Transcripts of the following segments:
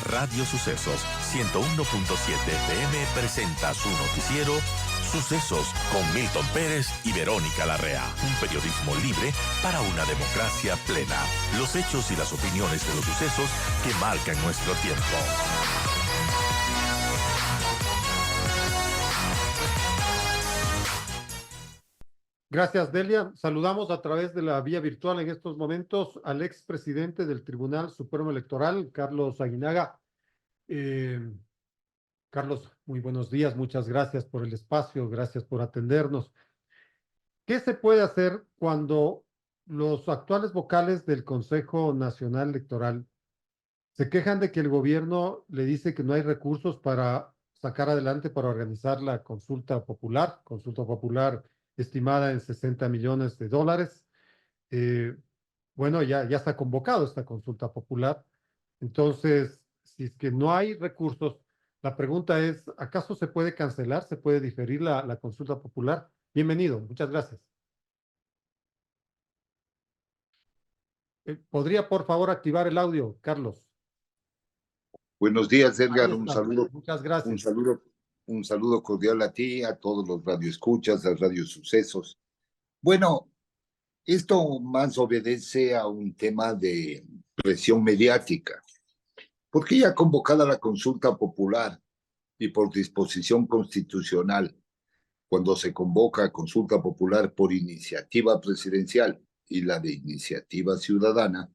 Radio Sucesos 101.7 FM presenta su noticiero Sucesos con Milton Pérez y Verónica Larrea. Un periodismo libre para una democracia plena. Los hechos y las opiniones de los sucesos que marcan nuestro tiempo. Gracias, Delia. Saludamos a través de la vía virtual en estos momentos al expresidente del Tribunal Supremo Electoral, Carlos Aguinaga. Carlos, muy buenos días. Muchas gracias por el espacio. Gracias por atendernos. ¿Qué se puede hacer cuando los actuales vocales del Consejo Nacional Electoral se quejan de que el gobierno le dice que no hay recursos para sacar adelante, para organizar la consulta popular estimada en $60 millones? Bueno, ya está convocado esta consulta popular. Entonces, si es que no hay recursos, la pregunta es, ¿acaso se puede cancelar, se puede diferir la consulta popular? Bienvenido, muchas gracias. ¿Podría, por favor, activar el audio, Carlos? Buenos días, Edgar. Ahí Un está. saludo. Muchas gracias. Un saludo cordial a ti, a todos los radioescuchas, a Radio Sucesos. Bueno, esto más obedece a un tema de presión mediática, porque ya convocada la consulta popular y por disposición constitucional, cuando se convoca consulta popular por iniciativa presidencial y la de iniciativa ciudadana,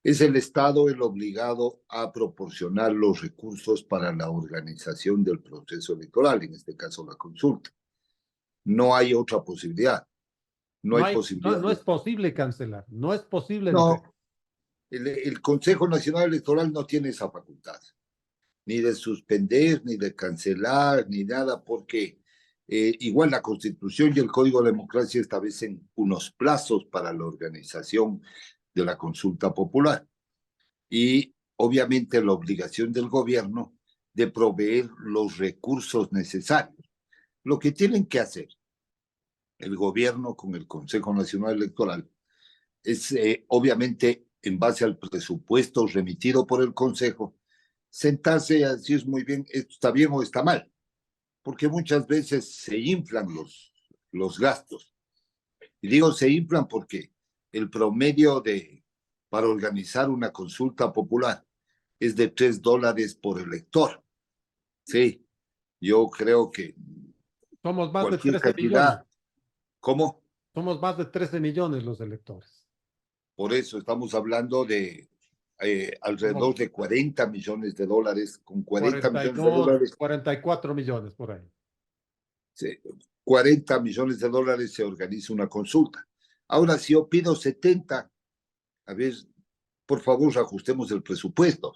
es el Estado el obligado a proporcionar los recursos para la organización del proceso electoral, en este caso la consulta. No hay otra posibilidad. No hay posibilidad. No es posible cancelar, no es posible. No, el Consejo Nacional Electoral no tiene esa facultad, ni de suspender, ni de cancelar, ni nada, porque igual la Constitución y el Código de Democracia establecen unos plazos para la organización de la consulta popular y obviamente la obligación del gobierno de proveer los recursos necesarios. Lo que tienen que hacer el gobierno con el Consejo Nacional Electoral es obviamente en base al presupuesto remitido por el Consejo, sentarse a decir muy bien, esto está bien o está mal, porque muchas veces se inflan los gastos. Y digo se inflan porque el promedio para organizar una consulta popular es de $3 por elector. Sí, yo creo que somos más de 13 cantidad, millones. ¿Cómo? Somos más de 13 millones los electores. Por eso estamos hablando de alrededor de $40 millones, con 40 millones de dólares. 44 millones por ahí. Sí, $40 millones se organiza una consulta. Ahora, si yo pido 70, a ver, por favor, ajustemos el presupuesto,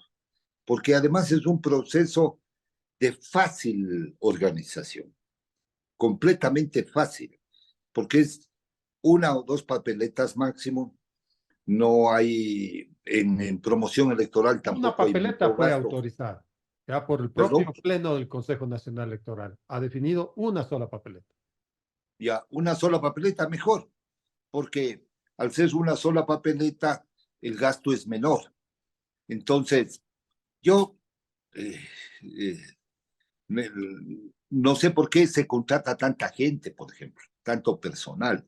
porque además es un proceso de fácil organización, completamente fácil, porque es una o dos papeletas máximo. No hay en promoción electoral tampoco. Una papeleta hay fue autorizada ya por el propio Pleno del Consejo Nacional Electoral. Ha definido una sola papeleta. Ya, una sola papeleta mejor, porque al ser una sola papeleta, el gasto es menor. Entonces, yo no sé por qué se contrata tanta gente, por ejemplo, tanto personal.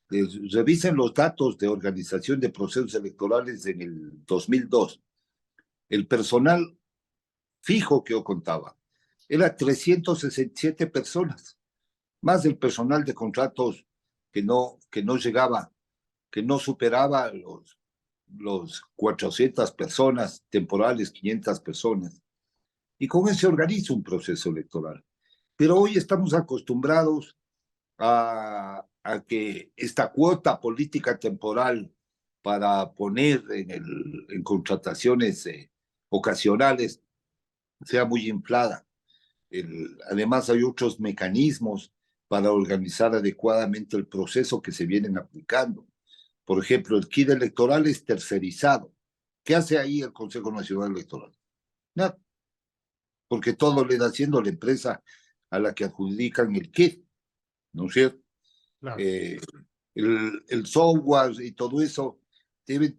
Revisen los datos de organización de procesos electorales en el 2002. El personal fijo que yo contaba era 367 personas, más el personal de contratos que no llegaba, que no superaba los 400 personas, temporales 500 personas. Y con eso se organiza un proceso electoral. Pero hoy estamos acostumbrados a que esta cuota política temporal para poner en contrataciones ocasionales sea muy inflada. Además, hay otros mecanismos para organizar adecuadamente el proceso que se vienen aplicando. Por ejemplo, el kit electoral es tercerizado. ¿Qué hace ahí el Consejo Nacional Electoral? Nada, porque todo le da haciendo la empresa a la que adjudican el kit, ¿no es cierto? Claro. El software y todo eso debe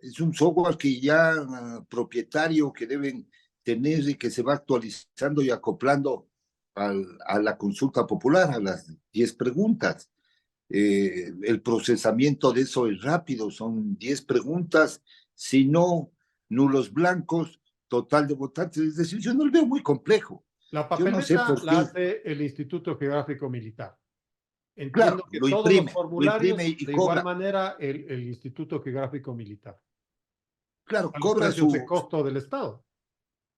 Es un software que ya propietario que deben tener y que se va actualizando y acoplando a la consulta popular, a las 10 preguntas. El procesamiento de eso es rápido, son 10 preguntas, si no, nulos blancos, total de votantes. Es decir, yo no lo veo muy complejo. La Yo no sé papeleta por la qué. hace el Instituto Geográfico Militar. Claro, Entiendo que todos los lo imprime formularios, y de igual cobra. manera, el Instituto Geográfico Militar, Claro, a los precios de costo del Estado.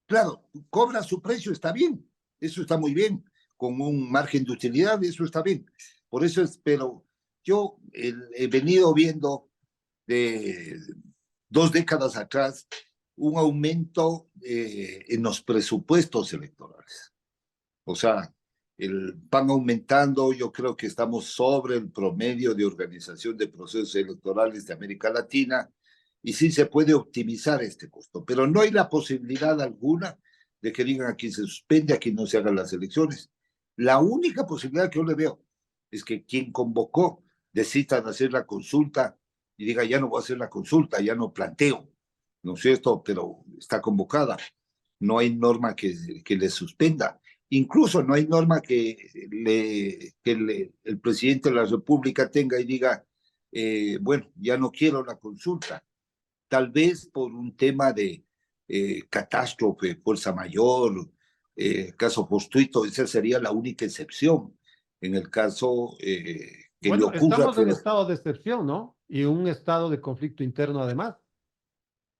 claro, cobra su precio, está bien. Eso está muy bien. Con un margen de utilidad, eso está bien. Por eso es, pero yo he venido viendo de 2 décadas atrás un aumento en los presupuestos electorales. O sea, van aumentando, yo creo que estamos sobre el promedio de organización de procesos electorales de América Latina y sí se puede optimizar este costo, pero no hay la posibilidad alguna de que digan aquí se suspende, aquí no se hagan las elecciones. La única posibilidad que yo le veo es que quien convocó decidan hacer la consulta y diga ya no voy a hacer la consulta, ya no planteo, ¿no es cierto? Pero está convocada. No hay norma que le suspenda. Incluso no hay norma el presidente de la República tenga y diga, bueno, ya no quiero la consulta. Tal vez por un tema de catástrofe, fuerza mayor, caso fortuito, esa sería la única excepción en el caso que le Bueno, ocurra, estamos en pero estado de excepción, ¿no? Y un estado de conflicto interno además.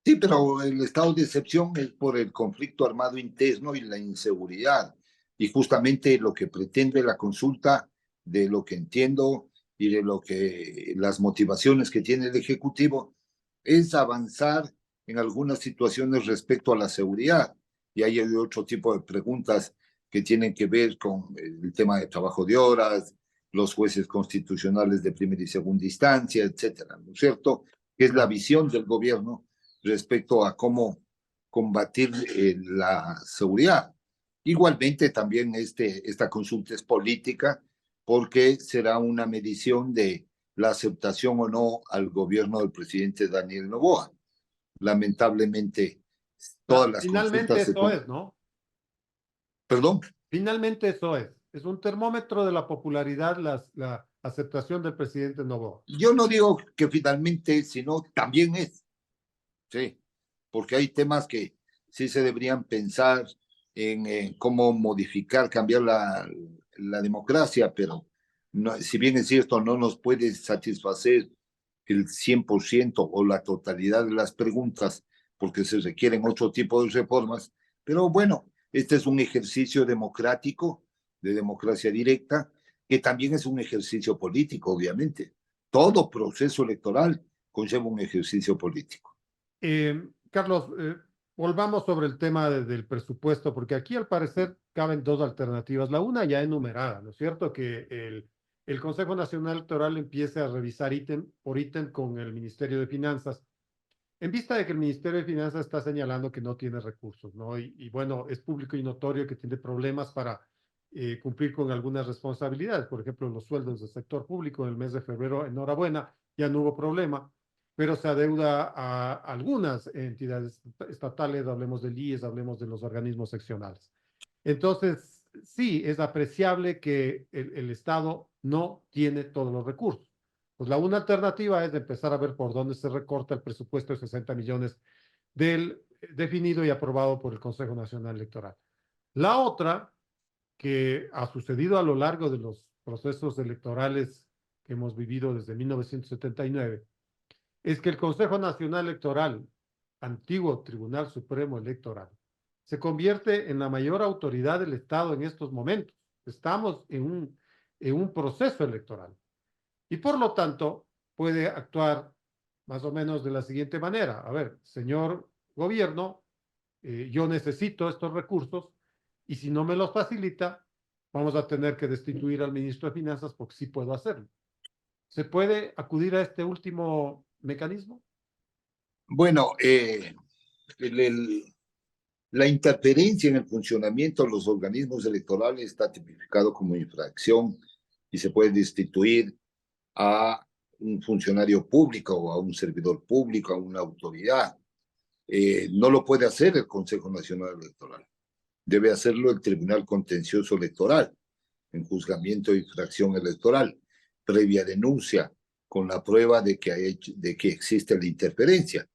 sí, pero el estado de excepción es por el conflicto armado interno y la inseguridad. Y justamente lo que pretende la consulta, de lo que entiendo y de lo que las motivaciones que tiene el Ejecutivo, es avanzar en algunas situaciones respecto a la seguridad. Y ahí hay otro tipo de preguntas que tienen que ver con el tema de trabajo de horas, los jueces constitucionales de primera y segunda instancia, etcétera, ¿no es cierto? Que es la visión del gobierno respecto a cómo combatir la seguridad. Igualmente también esta consulta es política porque será una medición de la aceptación o no al gobierno del presidente Daniel Noboa. Lamentablemente, todas las Finalmente consultas se... eso es, ¿no? Perdón, Finalmente eso es. Es un termómetro de la popularidad, la aceptación del presidente Noboa. yo no digo que finalmente, sino también es, sí, porque hay temas que sí se deberían pensar en cómo modificar, cambiar la democracia, pero no, si bien es cierto, no nos puede satisfacer el 100% o la totalidad de las preguntas, porque se requieren otro tipo de reformas, pero bueno, este es un ejercicio democrático, de democracia directa, que también es un ejercicio político, obviamente. Todo proceso electoral conlleva un ejercicio político. Carlos, volvamos sobre el tema del presupuesto, porque aquí al parecer caben dos alternativas. La una ya enumerada, ¿no es cierto? Que el Consejo Nacional Electoral empiece a revisar ítem por ítem con el Ministerio de Finanzas, en vista de que el Ministerio de Finanzas está señalando que no tiene recursos, ¿no? Y bueno, es público y notorio que tiene problemas para cumplir con algunas responsabilidades. Por ejemplo, los sueldos del sector público en el mes de febrero, enhorabuena, ya no hubo problema, pero se adeuda a algunas entidades estatales, hablemos del IES, hablemos de los organismos seccionales. Entonces, sí, es apreciable que el Estado no tiene todos los recursos. Pues la una alternativa es empezar a ver por dónde se recorta el presupuesto de 60 millones del definido y aprobado por el Consejo Nacional Electoral. La otra, que ha sucedido a lo largo de los procesos electorales que hemos vivido desde 1979, es que el Consejo Nacional Electoral, antiguo Tribunal Supremo Electoral, se convierte en la mayor autoridad del Estado en estos momentos. Estamos en un proceso electoral y por lo tanto puede actuar más o menos de la siguiente manera. A ver, señor gobierno, yo necesito estos recursos y si no me los facilita, vamos a tener que destituir al ministro de Finanzas porque sí puedo hacerlo. ¿Se puede acudir a este último mecanismo? Bueno, el, el, la interferencia en el funcionamiento de los organismos electorales está tipificado como infracción y se puede destituir a un funcionario público o a un servidor público, a una autoridad. No lo puede hacer el Consejo Nacional Electoral. Debe hacerlo el Tribunal Contencioso Electoral, en juzgamiento de infracción electoral, previa denuncia, con la prueba de que existe la interferencia.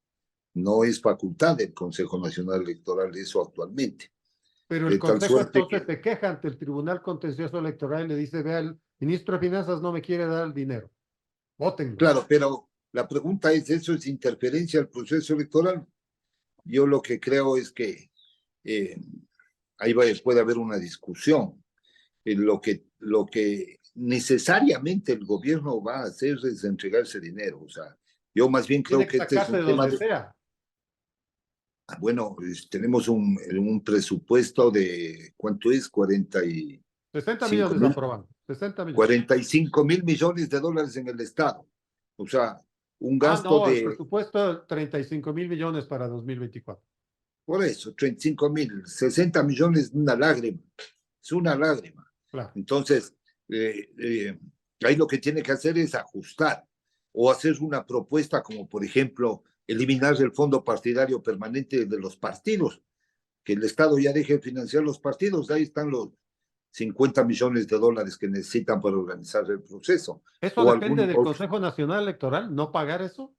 No es facultad del Consejo Nacional Electoral eso actualmente. Pero el De tal Consejo suerte entonces que, se queja ante el Tribunal Contencioso Electoral y le dice, vea, el ministro de Finanzas no me quiere dar el dinero. Vótenlo. claro, pero la pregunta es, ¿eso es interferencia al proceso electoral? Yo lo que creo es que eh, puede haber una discusión. Lo que necesariamente el gobierno va a hacer es entregarse dinero. O sea, yo más bien creo Tiene que que este es sacarse un de tema donde de, sea. bueno, tenemos un presupuesto de, ¿cuánto es? 60 45 millones mil, aprobados. 60 millones. 45.000 millones de dólares en el Estado. O sea, un Ah, gasto no, el de, presupuesto 35.000 millones para 2024. por eso, 35.000, 60 millones, una lágrima. Es una lágrima. Claro. Entonces, ahí lo que tiene que hacer es ajustar o hacer una propuesta como, por ejemplo, eliminar el fondo partidario permanente de los partidos, que el Estado ya deje de financiar los partidos. Ahí están los 50 millones de dólares que necesitan para organizar el proceso. ¿Eso O depende algún del otro. Consejo Nacional Electoral, no pagar eso?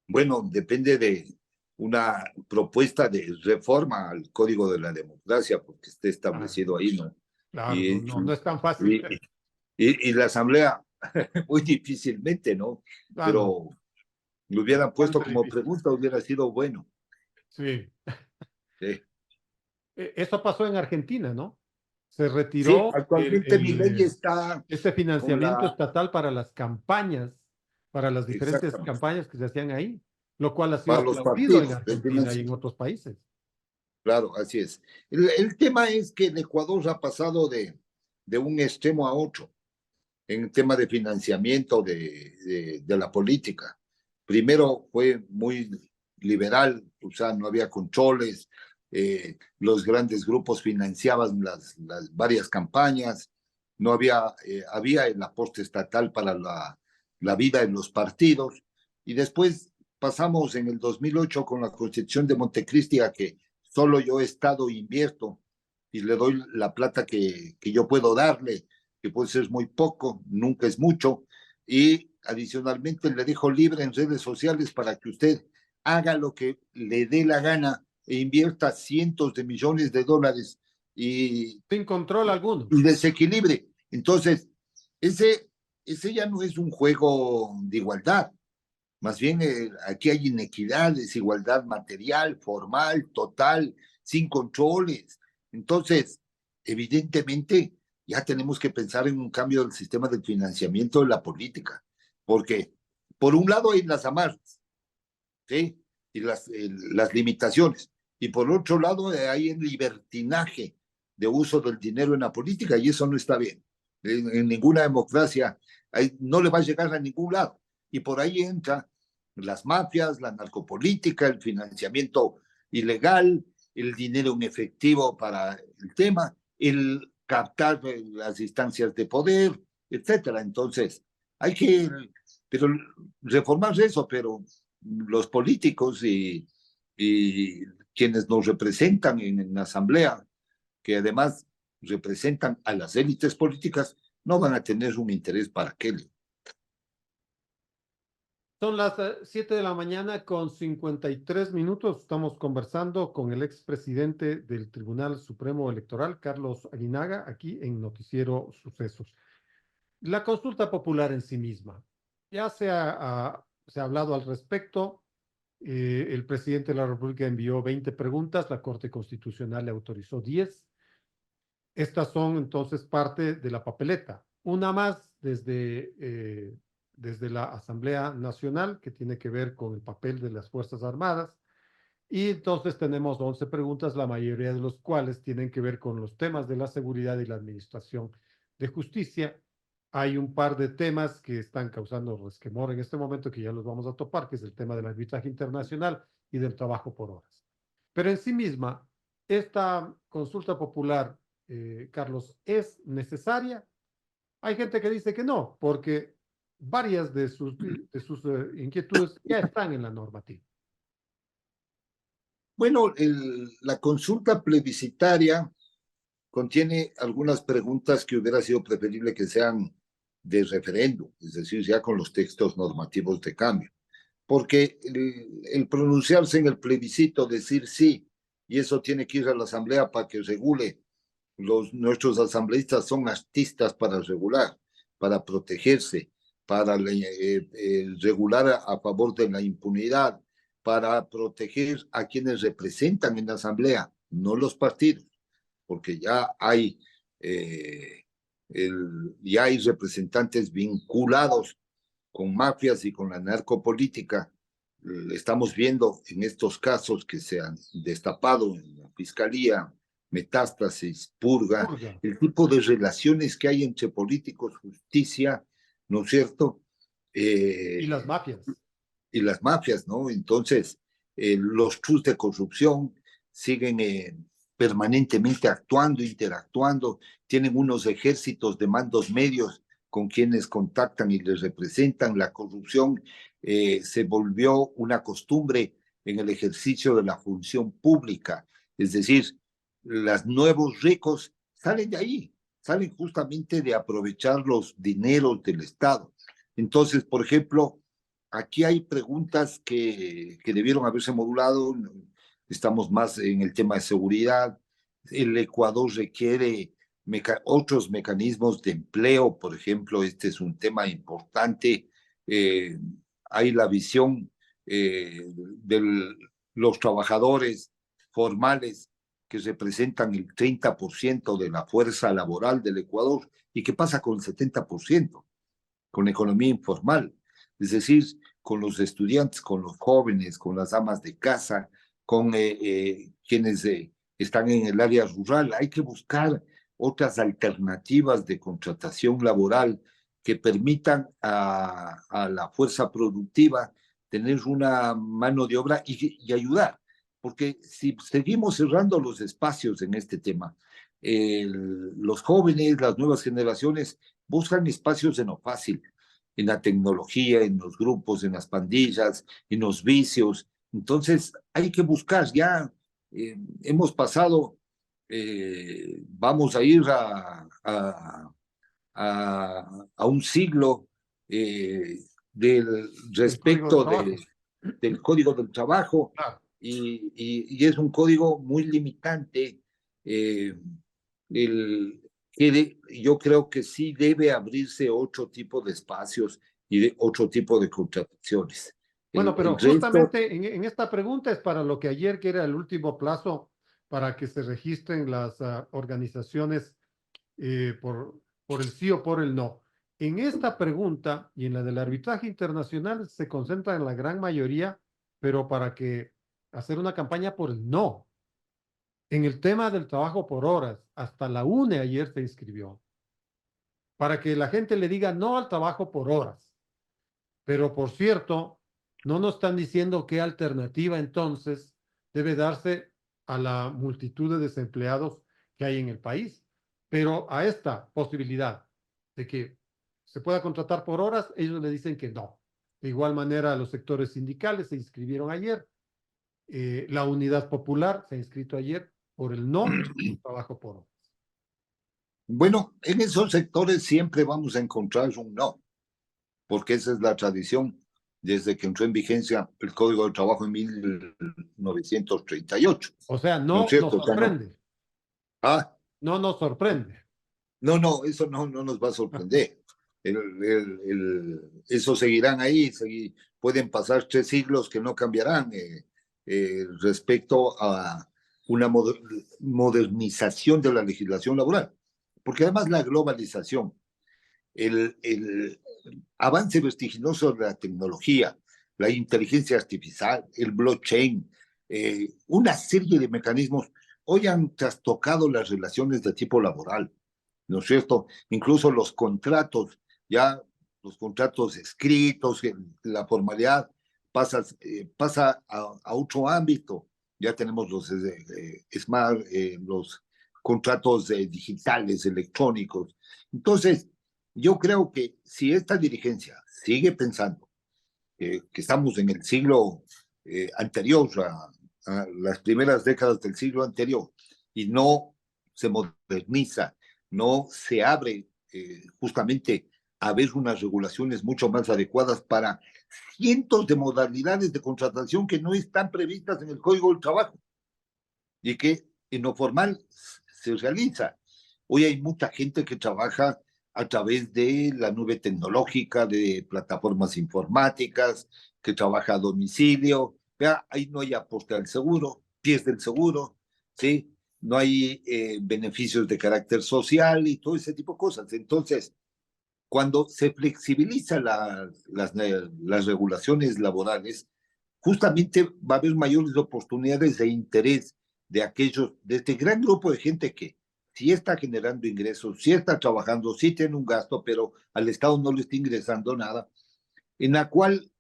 Bueno, depende de una propuesta de reforma al Código de la Democracia, porque esté Ah, establecido ahí, ¿no? claro, no, Y, no, no es tan fácil. y, y la Asamblea, muy difícilmente, ¿no? Ah, no, Pero lo hubieran puesto bastante como difícil. pregunta, hubiera sido bueno. Sí. Sí, Eso pasó en Argentina, ¿no? Se sí, retiró actualmente mi ley está ese con financiamiento la. estatal para las campañas, para las diferentes Exactamente, campañas que se hacían ahí, lo cual ha sido para los aplaudido en partidos de Argentina y finanzas. en otros países. Claro, así es. El tema es que el Ecuador ha pasado de un extremo a otro en tema de financiamiento de la política. Primero fue muy liberal, o sea, no había controles, los grandes grupos financiaban las varias campañas, no había el aporte estatal para la vida en los partidos, y después pasamos en el 2008 con la Constitución de Montecristi a que solo yo Estado invierto y le doy la plata que yo puedo darle, que puede ser muy poco, nunca es mucho, y adicionalmente le dejo libre en redes sociales para que usted haga lo que le dé la gana e invierta cientos de millones de dólares y, Sin control alguno. y desequilibre. Entonces, ese, ese ya no es un juego de igualdad. Más bien, aquí hay inequidad, desigualdad material, formal, total, sin controles. Entonces, evidentemente, ya tenemos que pensar en un cambio del sistema de financiamiento de la política, porque por un lado hay las amarras, ¿sí? Y las limitaciones, y por otro lado hay el libertinaje de uso del dinero en la política, y eso no está bien. En ninguna democracia no le va a llegar a ningún lado. Y por ahí entra las mafias, la narcopolítica, el financiamiento ilegal, el dinero en efectivo para el tema, el captar las instancias de poder, etcétera. Entonces, hay que, pero reformar eso, pero los políticos y quienes nos representan en la asamblea, que además representan a las élites políticas, no van a tener un interés para aquello. Son las 7 de la mañana con 53 minutos. Estamos conversando con el expresidente del Tribunal Supremo Electoral, Carlos Aguinaga, aquí en Noticiero Sucesos. La consulta popular en sí misma. Ya se ha hablado al respecto. El presidente de la República envió 20 preguntas, la Corte Constitucional le autorizó 10. Estas son entonces parte de la papeleta. Una más desde la Asamblea Nacional, que tiene que ver con el papel de las Fuerzas Armadas. Y entonces tenemos 11 preguntas, la mayoría de los cuales tienen que ver con los temas de la seguridad y la administración de justicia. Hay un par de temas que están causando resquemor en este momento, que ya los vamos a topar, que es el tema del arbitraje internacional y del trabajo por horas. Pero en sí misma, esta consulta popular, Carlos, ¿es necesaria? Hay gente que dice que no, porque varias de sus inquietudes ya están en la normativa. Bueno, la consulta plebiscitaria contiene algunas preguntas que hubiera sido preferible que sean de referéndum, es decir, ya con los textos normativos de cambio. Porque el pronunciarse en el plebiscito, decir sí, y eso tiene que ir a la Asamblea para que regule, nuestros asambleístas son artistas para regular, para protegerse, para regular a favor de la impunidad, para proteger a quienes representan en la Asamblea, no los partidos, porque ya hay representantes vinculados con mafias y con la narcopolítica. Estamos viendo en estos casos que se han destapado en la fiscalía, Metástasis, Purga, Purga. el tipo de relaciones que hay entre políticos, justicia, ¿no es cierto? Y las mafias. Y las mafias, ¿no? Entonces, los trus de corrupción siguen permanentemente actuando, interactuando, tienen unos ejércitos de mandos medios con quienes contactan y les representan. La corrupción se volvió una costumbre en el ejercicio de la función pública, es decir, los nuevos ricos salen de ahí, salen justamente de aprovechar los dineros del Estado. Entonces, por ejemplo, aquí hay preguntas que debieron haberse modulado. Estamos más en el tema de seguridad. El Ecuador requiere otros mecanismos de empleo, por ejemplo, este es un tema importante. Hay la visión de los trabajadores formales que representan el 30% de la fuerza laboral del Ecuador. ¿Y qué pasa con el 70%? Con la economía informal. Es decir, con los estudiantes, con los jóvenes, con las amas de casa, con quienes están en el área rural. Hay que buscar otras alternativas de contratación laboral que permitan a la fuerza productiva tener una mano de obra y ayudar. Porque si seguimos cerrando los espacios en este tema, los jóvenes, las nuevas generaciones buscan espacios en lo fácil, en la tecnología, en los grupos, en las pandillas, en los vicios. Entonces hay que buscar, ya hemos pasado, vamos a ir a un siglo del El Código de respecto Trabajo. del Código del Trabajo Claro. y es un código muy limitante. Yo creo que sí debe abrirse otro tipo de espacios y otro tipo de contrataciones. Bueno, pero El resto, justamente en esta pregunta es para lo que ayer, que era el último plazo para que se registren las organizaciones por el sí o por el no. En esta pregunta y en la del arbitraje internacional se concentra en la gran mayoría, pero para que hacer una campaña por el no. En el tema del trabajo por horas, hasta la UNE ayer se inscribió, para que la gente le diga no al trabajo por horas. Pero por cierto, no nos están diciendo qué alternativa entonces debe darse a la multitud de desempleados que hay en el país. Pero a esta posibilidad de que se pueda contratar por horas, ellos le dicen que no. De igual manera, los sectores sindicales se inscribieron ayer. La Unidad Popular se ha inscrito ayer por el no al trabajo por horas. bueno, en esos sectores siempre vamos a encontrar un no, porque esa es la tradición desde que entró en vigencia el Código del Trabajo en 1938. O sea, ¿No es no nos cierto? O sea, no. sorprende. Ah, No nos sorprende. no, eso no nos va a sorprender. Eso seguirán ahí, pueden pasar 3 siglos que no cambiarán respecto a una modernización de la legislación laboral. Porque además la globalización, el avance vertiginoso de la tecnología, la inteligencia artificial, el blockchain, una serie de mecanismos hoy han trastocado las relaciones de tipo laboral, ¿no es cierto? Incluso los contratos, ya los contratos escritos, la formalidad pasa a otro ámbito. Ya tenemos los smart, los contratos digitales, electrónicos. Entonces, yo creo que si esta dirigencia sigue pensando que estamos en el siglo anterior, a las primeras décadas del siglo anterior, y no se moderniza, no se abre justamente a ver unas regulaciones mucho más adecuadas para cientos de modalidades de contratación que no están previstas en el Código del Trabajo y que en lo formal se realiza. Hoy hay mucha gente que trabaja a través de la nube tecnológica, de plataformas informáticas, que trabaja a domicilio. Vea, ahí no hay aporte al seguro, pies del seguro, ¿sí? No hay beneficios de carácter social y todo ese tipo de cosas. Entonces, cuando se flexibiliza las regulaciones laborales, justamente va a haber mayores oportunidades de interés de aquellos, de este gran grupo de gente que sí está generando ingresos, sí está trabajando, sí tiene un gasto, pero al Estado no le está ingresando nada, en la cual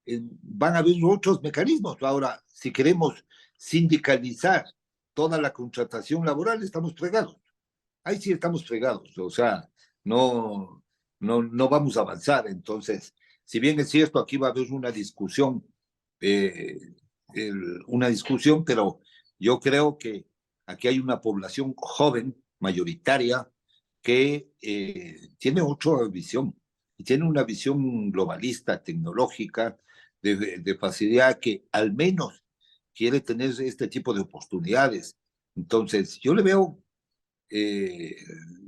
van a haber otros mecanismos. Ahora, si queremos sindicalizar toda la contratación laboral, estamos fregados. Ahí sí estamos fregados, o sea, no vamos a avanzar. Entonces, si bien es cierto, aquí va a haber eh, una discusión, pero yo creo que aquí hay una población joven, mayoritaria, que tiene otra visión, y tiene una visión globalista, tecnológica, de facilidad, que al menos quiere tener este tipo de oportunidades. Entonces, yo eh,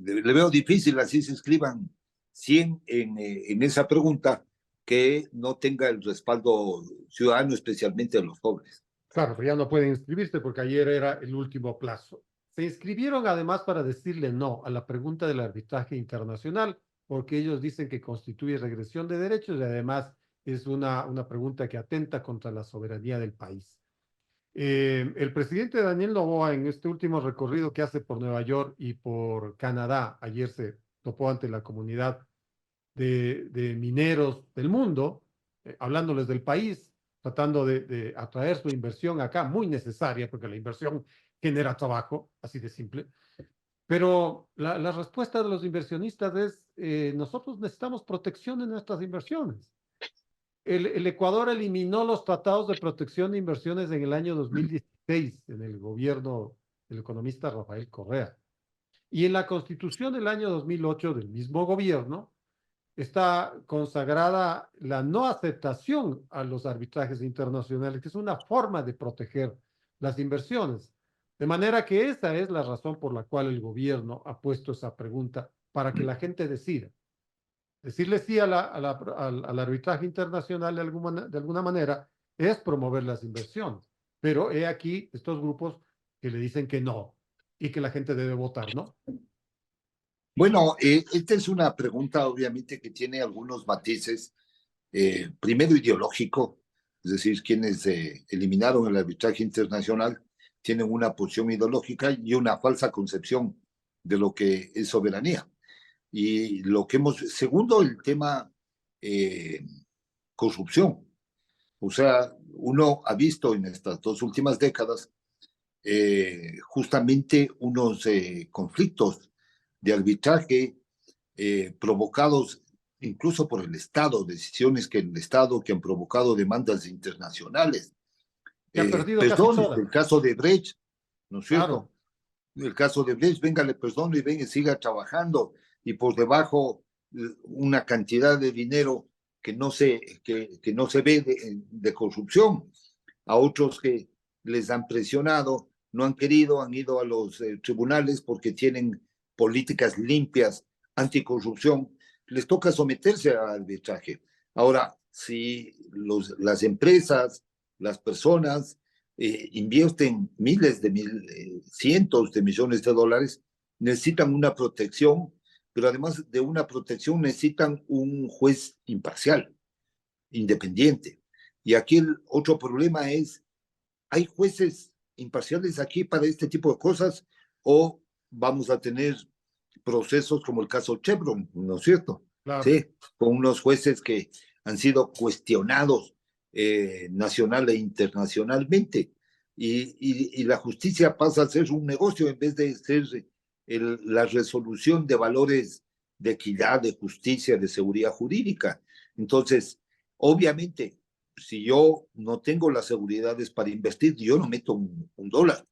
le veo difícil, así se inscriban 100 en esa pregunta, que no tenga el respaldo ciudadano, especialmente de los jóvenes. Claro, pero ya no pueden inscribirse porque ayer era el último plazo. Se inscribieron además para decirle no a la pregunta del arbitraje internacional, porque ellos dicen que constituye regresión de derechos y además es una pregunta que atenta contra la soberanía del país. El presidente Daniel Noboa, en este último recorrido que hace por Nueva York y por Canadá, ayer se topó ante la comunidad de mineros del mundo, hablándoles del país, tratando de atraer su inversión acá, muy necesaria, porque la inversión genera trabajo, así de simple. Pero la respuesta de los inversionistas es, nosotros necesitamos protección en nuestras inversiones. El Ecuador eliminó los tratados de protección de inversiones en el año 2016, en el gobierno del economista Rafael Correa. Y en la constitución del año 2008 del mismo gobierno, está consagrada la no aceptación a los arbitrajes internacionales, que es una forma de proteger las inversiones. De manera que esa es la razón por la cual el gobierno ha puesto esa pregunta para que la gente decida. Decirle sí al arbitraje internacional de alguna manera es promover las inversiones. Pero he aquí estos grupos que le dicen que no y que la gente debe votar, ¿no? Bueno, esta es una pregunta obviamente que tiene algunos matices. Primero ideológico, es decir, quienes eliminaron el arbitraje internacional tienen una posición ideológica y una falsa concepción de lo que es soberanía. Y lo que segundo, el tema corrupción. O sea, uno ha visto en estas 2 últimas décadas justamente unos conflictos de arbitraje provocados incluso por el Estado, decisiones que el Estado que han provocado demandas internacionales. Que ha perdido casi Perdón, todas. el caso de Brecht, ¿no es Claro. cierto? El caso de Brecht, venga, le perdono y venga y siga trabajando, y por debajo una cantidad de dinero que no se ve de corrupción. A otros que les han presionado, no han querido, han ido a los tribunales porque tienen políticas limpias, anticorrupción, les toca someterse al arbitraje. Ahora, si las empresas, las personas invierten cientos de millones de dólares, necesitan una protección, pero además de una protección necesitan un juez imparcial, independiente. Y aquí el otro problema es, ¿hay jueces imparciales aquí para este tipo de cosas o vamos a tener procesos como el caso Chevron, ¿no es cierto? Claro. Sí, con unos jueces que han sido cuestionados nacional e internacionalmente. Y la justicia pasa a ser un negocio en vez de ser la resolución de valores de equidad, de justicia, de seguridad jurídica. Entonces, obviamente, si yo no tengo las seguridades para investir, yo no meto un dólar.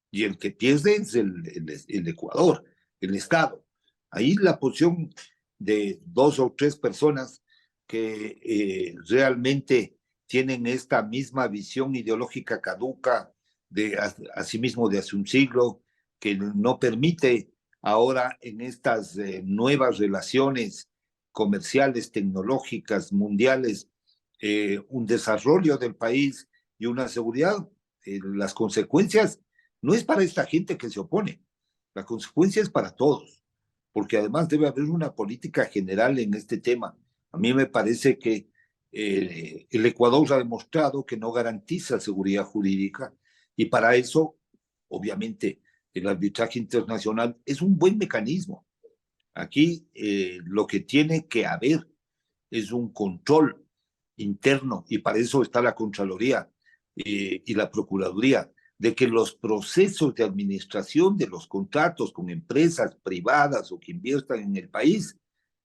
Y el que pierde es el Ecuador, el Estado. Ahí la posición de 2 o 3 personas que realmente tienen esta misma visión ideológica caduca de asimismo de hace un siglo, que no permite ahora en estas nuevas relaciones comerciales, tecnológicas, mundiales, un desarrollo del país y una seguridad. Las consecuencias no es para esta gente que se opone, la consecuencia es para todos, porque además debe haber una política general en este tema. A mí me parece que el Ecuador ha demostrado que no garantiza seguridad jurídica y para eso, obviamente, el arbitraje internacional es un buen mecanismo. Aquí lo que tiene que haber es un control interno y para eso está la Contraloría y la Procuraduría, de que los procesos de administración de los contratos con empresas privadas o que inviertan en el país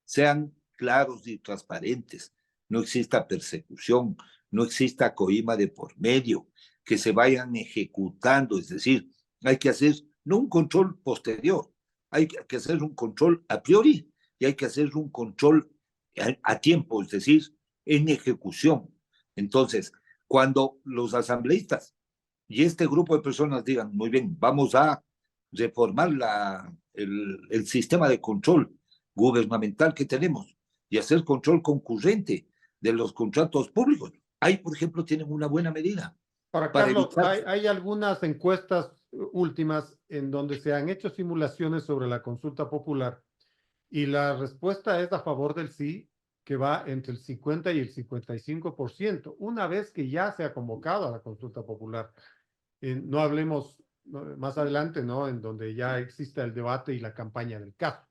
sean claros y transparentes, no exista persecución, no exista coima de por medio, que se vayan ejecutando, es decir, hay que hacer no un control posterior, hay que hacer un control a priori y hay que hacer un control a tiempo, es decir, en ejecución. Entonces, cuando los asambleístas y este grupo de personas digan, muy bien, vamos a reformar el sistema de control gubernamental que tenemos y hacer control concurrente de los contratos públicos. Ahí, por ejemplo, tienen una buena medida Ahora, para Carlos, evitar. hay algunas encuestas últimas en donde se han hecho simulaciones sobre la consulta popular y la respuesta es a favor del sí, que va entre el 50 y el 55%, una vez que ya se ha convocado a la consulta popular. No hablemos más adelante, ¿no? En donde ya exista el debate y la campaña del caso.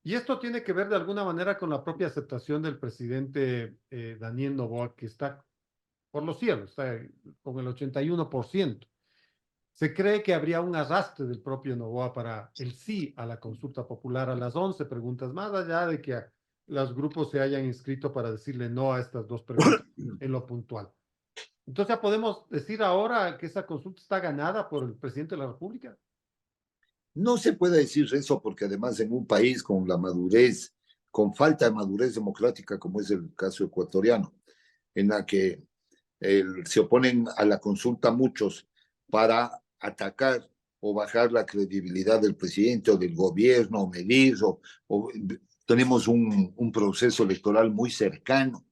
Y esto tiene que ver de alguna manera con la propia aceptación del presidente Daniel Noboa, que está por los cielos, está con el 81%. Se cree que habría un arrastre del propio Noboa para el sí a la consulta popular a las 11 preguntas, más allá de que los grupos se hayan inscrito para decirle no a estas 2 preguntas en lo puntual. Entonces, ¿ya podemos decir ahora que esa consulta está ganada por el presidente de la República? No se puede decir eso porque además en un país con la madurez, con falta de madurez democrática, como es el caso ecuatoriano, en la que se oponen a la consulta muchos para atacar o bajar la credibilidad del presidente o del gobierno, o medir, o tenemos un proceso electoral muy cercano,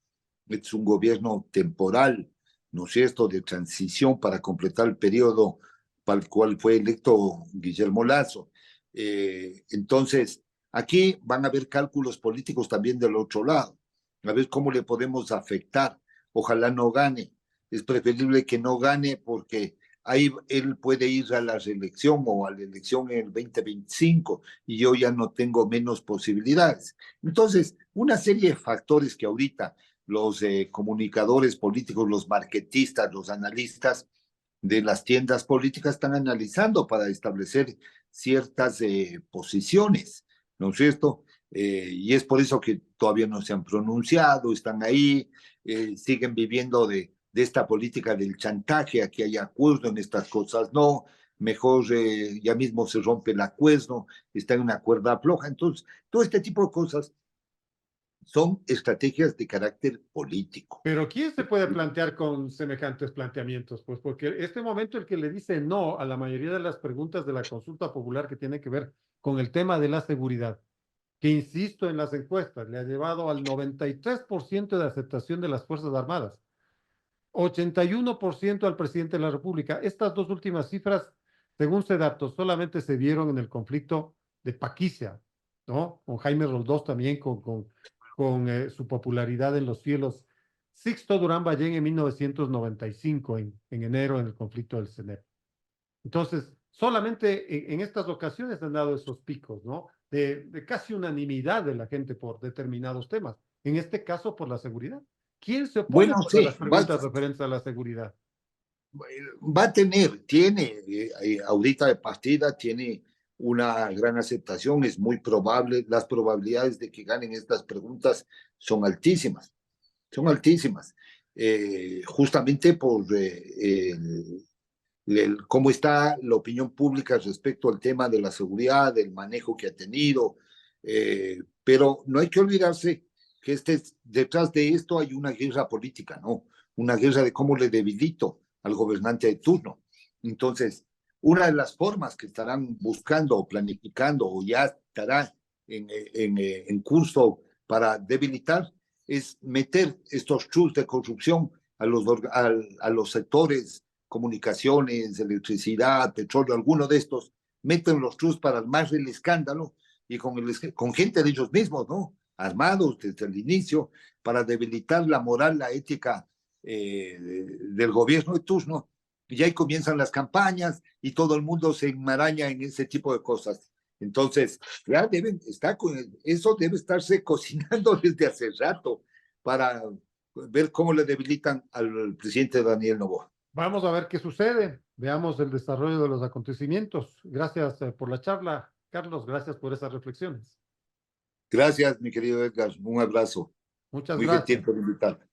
es un gobierno temporal, ¿no es cierto?, de transición para completar el periodo para el cual fue electo Guillermo Lasso. Entonces, aquí van a haber cálculos políticos también del otro lado, a ver cómo le podemos afectar. Ojalá no gane, es preferible que no gane porque ahí él puede ir a la reelección o a la elección en el 2025 y yo ya no tengo menos posibilidades. Entonces, una serie de factores que ahorita los comunicadores políticos, los marketistas, los analistas de las tiendas políticas están analizando para establecer ciertas posiciones, ¿no es cierto? Y es por eso que todavía no se han pronunciado, están ahí, siguen viviendo de esta política del chantaje, aquí hay acuerdo en estas cosas, no, mejor ya mismo se rompe el acuerdo, está en una cuerda floja. Entonces, todo este tipo de cosas son estrategias de carácter político. Pero ¿quién se puede plantear con semejantes planteamientos? Pues porque este momento el que le dice no a la mayoría de las preguntas de la consulta popular que tiene que ver con el tema de la seguridad, que insisto en las encuestas, le ha llevado al 93% de aceptación de las Fuerzas Armadas, 81% al presidente de la República. Estas 2 últimas cifras, según datos, solamente se dieron en el conflicto de Paquicia, ¿no? Con Jaime Roldós también, con su popularidad en los cielos. Sixto Durán Ballén en 1995, en enero, en el conflicto del CENEP. Entonces, solamente en estas ocasiones han dado esos picos, ¿no? De casi unanimidad de la gente por determinados temas. En este caso, por la seguridad. ¿Quién se opone Bueno, a sí, las preguntas referentes a la seguridad? va a tener, tiene ahorita de partida, tiene una gran aceptación, es muy probable, las probabilidades de que ganen estas preguntas son altísimas, justamente por cómo está la opinión pública respecto al tema de la seguridad, del manejo que ha tenido, pero no hay que olvidarse que detrás de esto hay una guerra política, ¿no? Una guerra de cómo le debilito al gobernante de turno. Entonces, una de las formas que estarán buscando o planificando o ya estará en curso para debilitar es meter estos trus de corrupción a los sectores, comunicaciones, electricidad, petróleo, alguno de estos, meten los trus para armar el escándalo y con gente de ellos mismos, ¿no? Armados desde el inicio para debilitar la moral, la ética del gobierno de turno. Y ahí comienzan las campañas y todo el mundo se enmaraña en ese tipo de cosas. Entonces, ya eso debe estarse cocinando desde hace rato para ver cómo le debilitan al presidente Daniel Noboa. Vamos a ver qué sucede. Veamos el desarrollo de los acontecimientos. Gracias por la charla, Carlos. Gracias por esas reflexiones. Gracias, mi querido Edgar. Un abrazo. Muchas Muy gracias. gentil por invitarme.